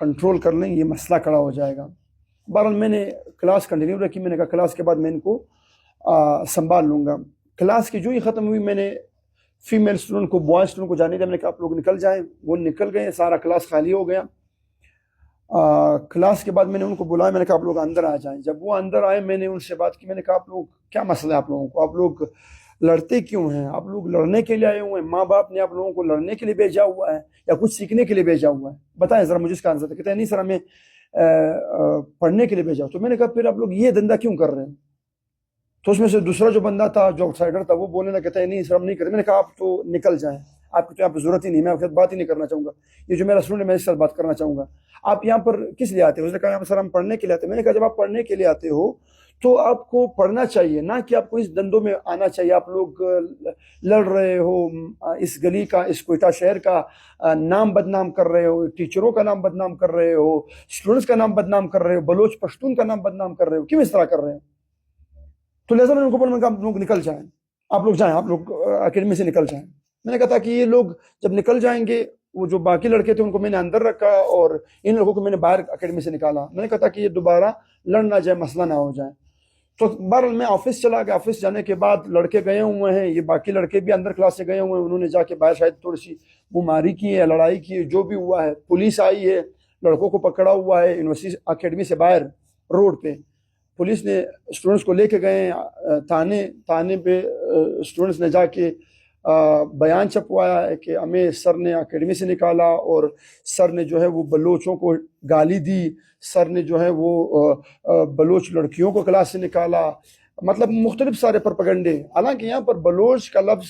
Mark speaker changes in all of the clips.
Speaker 1: Control کر لیں یہ مسئلہ کھڑا ہو جائے گا. بہرحال میں نے کلاس کنٹینیو رکھی. میں نے کہا کلاس کے بعد میں ان کو سنبھال لوں گا. کلاس کی جو ہی ختم ہوئی میں نے فیمیل اسٹوڈنٹ کو بوائے اسٹوڈنٹ کو جانے دیا. میں نے کہا آپ لوگ نکل جائیں. وہ نکل گئے. سارا کلاس خالی ہو گیا. کلاس کے بعد میں نے ان کو بلایا. میں نے کہا آپ لوگ اندر آ جائیں. جب وہ اندر آئے میں نے ان سے بات کی. میں نے کہا آپ لوگ کیا مسئلہ ہے آپ لوگوں کو؟ آپ لوگ لڑتے کیوں ہیں؟ آپ لوگ لڑنے کے لیے آئے ہوئے ہیں؟ ماں باپ نے آپ لوگوں کو لڑنے کے لیے بھیجا ہوا ہے یا کچھ سیکھنے کے لیے بھیجا ہوا ہے؟ بتائیں ذرا مجھے اس کا آنسر. کہتے ہیں نہیں سر ہمیں پڑھنے کے لیے بھیجا. تو میں نے کہا پھر آپ لوگ یہ دھندا کیوں کر رہے ہیں؟ تو اس میں سے دوسرا جو بندہ تھا جو آؤٹ سائڈر تھا وہ بولنے لگا کہتا ہے نہیں سر ہم نہیں کرتے. میں نے کہا آپ تو نکل جائیں. آپ کی تو یہاں پہ ضرورت ہی نہیں. میں آپ کے ساتھ بات ہی نہیں کرنا چاہوں گا. یہ جو میرا اسٹوڈنٹ ہے میں اس سے بات کرنا چاہوں گا. آپ یہاں پر کس لیے آتے ہو؟ اس نے کہا سر ہم پڑھنے کے لیے آتے ہیں. میں نے کہا جب آپ پڑھنے کے لیے آتے ہو تو آپ کو پڑھنا چاہیے نہ کہ آپ کو اس دندوں میں آنا چاہیے. آپ لوگ لڑ رہے ہو. اس گلی کا اس کوئٹہ شہر کا نام بدنام کر رہے ہو. ٹیچروں کا نام بدنام کر رہے ہو. اسٹوڈنٹس کا نام بدنام کر رہے ہو. بلوچ پشتون کا نام بدنام کر رہے ہو. کیوں اس طرح کر رہے ہیں؟ تو لہٰذا میں نے ان کو بولا میں کہا آپ لوگ نکل جائیں. آپ لوگ جائیں. آپ لوگ اکیڈمی سے نکل جائیں. میں نے کہا تھا کہ یہ لوگ جب نکل جائیں گے وہ جو باقی لڑکے تھے ان کو میں نے اندر رکھا اور ان لوگوں کو میں نے باہر اکیڈمی سے نکالا. میں نے کہا تھا کہ یہ دوبارہ لڑ نہ جائے مسئلہ نہ ہو جائے. تو بہرحال میں آفس چلا گیا. آفس جانے کے بعد لڑکے گئے ہوئے ہیں. یہ باقی لڑکے بھی اندر کلاس سے گئے ہوئے ہیں. انہوں نے جا کے باہر شاید تھوڑی سی وہ ماری کی ہے لڑائی کی ہے جو بھی ہوا ہے. پولیس آئی ہے. لڑکوں کو پکڑا ہوا ہے یونیورسٹی اکیڈمی سے باہر روڈ پہ. پولیس نے اسٹوڈنٹس کو لے کے گئے تھانے پہ. اسٹوڈنٹس نے جا کے بیان چھپوایا ہے کہ ہمیں سر نے اکیڈمی سے نکالا اور سر نے جو ہے وہ بلوچوں کو گالی دی. سر نے جو ہے وہ بلوچ لڑکیوں کو کلاس سے نکالا. مطلب مختلف سارے پروپیگنڈے. حالانکہ یہاں پر بلوچ کا لفظ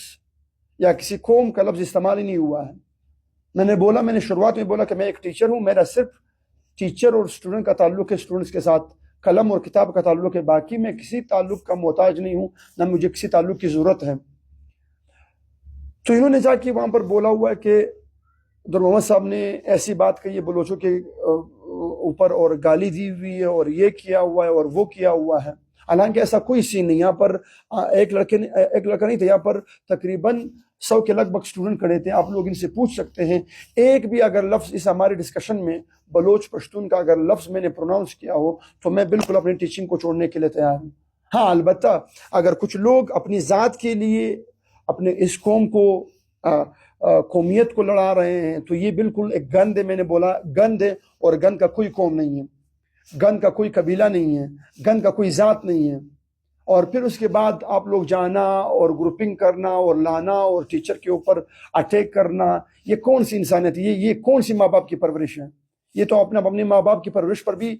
Speaker 1: یا کسی قوم کا لفظ استعمال ہی نہیں ہوا ہے. میں نے شروعات میں بولا کہ میں ایک ٹیچر ہوں. میرا صرف ٹیچر اور اسٹوڈنٹ کا تعلق ہے. اسٹوڈنٹس کے ساتھ قلم اور کتاب کا تعلق ہے. باقی میں کسی تعلق کا محتاج نہیں ہوں نہ مجھے کسی تعلق کی ضرورت ہے. تو انہوں نے جا کے وہاں پر بولا ہوا ہے کہ در محمد صاحب نے ایسی بات کہی ہے بلوچوں کے اوپر اور گالی دی ہوئی ہے اور یہ کیا ہوا ہے اور وہ کیا ہوا ہے. حالانکہ ایسا کوئی سین نہیں. یہاں پر ایک لڑکا نہیں تھا. یہاں پر تقریباً 100 کے لگ بھگ اسٹوڈنٹ کھڑے تھے. آپ لوگ ان سے پوچھ سکتے ہیں ایک بھی اگر لفظ اس ہمارے ڈسکشن میں بلوچ پشتون کا اگر لفظ میں نے پروناؤنس کیا ہو تو میں بالکل اپنی ٹیچنگ کو چھوڑنے کے لیے تیار ہوں. ہاں البتہ اگر کچھ لوگ اپنی ذات کے لیے اپنے اس قوم کو قومیت کو لڑا رہے ہیں تو یہ بالکل ایک گند ہے. میں نے بولا گند ہے اور گند کا کوئی قوم نہیں ہے. گند کا کوئی قبیلہ نہیں ہے. گند کا کوئی ذات نہیں ہے. اور پھر اس کے بعد آپ لوگ جانا اور گروپنگ کرنا اور لانا اور ٹیچر کے اوپر اٹیک کرنا یہ کون سی انسانیت ہے؟ یہ کون سی ماں باپ کی پرورش ہے؟ یہ تو اپنے ماں باپ کی پرورش پر بھی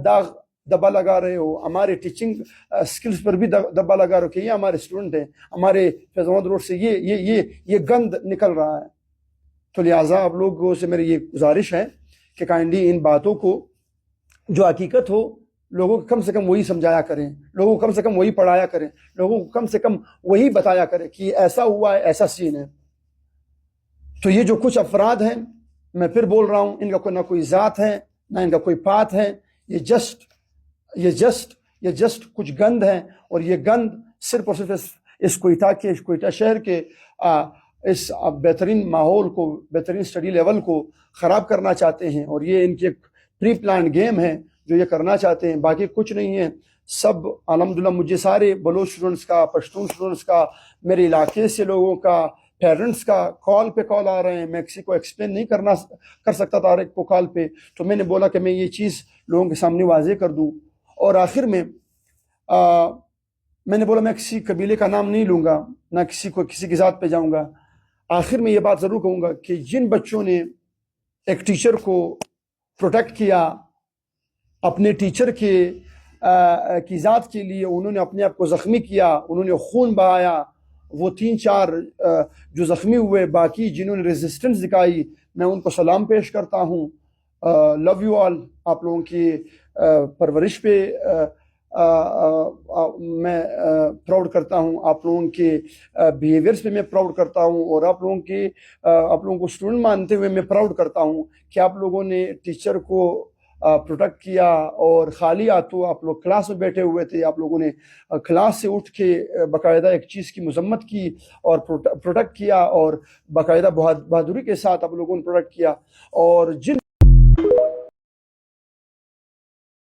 Speaker 1: داغ دبا لگا رہے ہو. ہمارے ٹیچنگ سکلز پر بھی دبا لگا رہے ہو کہ یہ ہمارے اسٹوڈنٹ ہیں. ہمارے فیض محمد روڈ سے یہ گند نکل رہا ہے. تو لہٰذا آپ لوگوں سے میری یہ گزارش ہے کہ کائنڈلی ان باتوں کو جو حقیقت ہو لوگوں کو کم سے کم وہی سمجھایا کریں. لوگوں کو کم سے کم وہی پڑھایا کریں. لوگوں کو کم سے کم وہی بتایا کریں کہ ایسا ہوا ہے ایسا سین ہے. تو یہ جو کچھ افراد ہیں میں پھر بول رہا ہوں ان کا نہ کوئی ذات ہے نہ ان کا کوئی پات ہے. یہ جسٹ کچھ گند ہیں اور یہ گند صرف اور صرف اس کوئٹہ شہر کے اس بہترین ماحول کو بہترین اسٹڈی لیول کو خراب کرنا چاہتے ہیں. اور یہ ان کی ایک پری پلانڈ گیم ہے جو یہ کرنا چاہتے ہیں. باقی کچھ نہیں ہے. سب الحمدللہ مجھے سارے بلوچ اسٹوڈنٹس کا پشتون اسٹوڈنٹس کا میرے علاقے سے لوگوں کا پیرنٹس کا کال پہ کال آ رہے ہیں. میں کسی کو ایکسپلین نہیں کر سکتا تھا ایک کو کال پہ. تو میں نے بولا کہ میں یہ چیز لوگوں کے سامنے واضح کر دوں. اور آخر میں میں نے بولا میں کسی قبیلے کا نام نہیں لوں گا نہ کسی کی ذات پہ جاؤں گا. آخر میں یہ بات ضرور کہوں گا کہ جن بچوں نے ایک ٹیچر کو پروٹیکٹ کیا اپنے ٹیچر کی ذات کے لیے انہوں نے اپنے آپ کو زخمی کیا انہوں نے خون بہایا. وہ 3-4 جو زخمی ہوئے باقی جنہوں نے ریزسٹنس دکھائی میں ان کو سلام پیش کرتا ہوں. Love you all. آپ لوگوں کی پرورش پہ میں پراؤڈ کرتا ہوں. آپ لوگوں کے بیہیویئرس پہ میں پراؤڈ کرتا ہوں. اور آپ لوگوں کو اسٹوڈنٹ مانتے ہوئے میں پراؤڈ کرتا ہوں کہ آپ لوگوں نے ٹیچر کو پروٹیکٹ کیا. اور خالی ہاتھوں آپ لوگ کلاس میں بیٹھے ہوئے تھے. آپ لوگوں نے کلاس سے اٹھ کے باقاعدہ ایک چیز کی مذمت کی اور پروٹیکٹ کیا اور باقاعدہ بہادری کے ساتھ آپ لوگوں نے پروٹیکٹ کیا. اور جن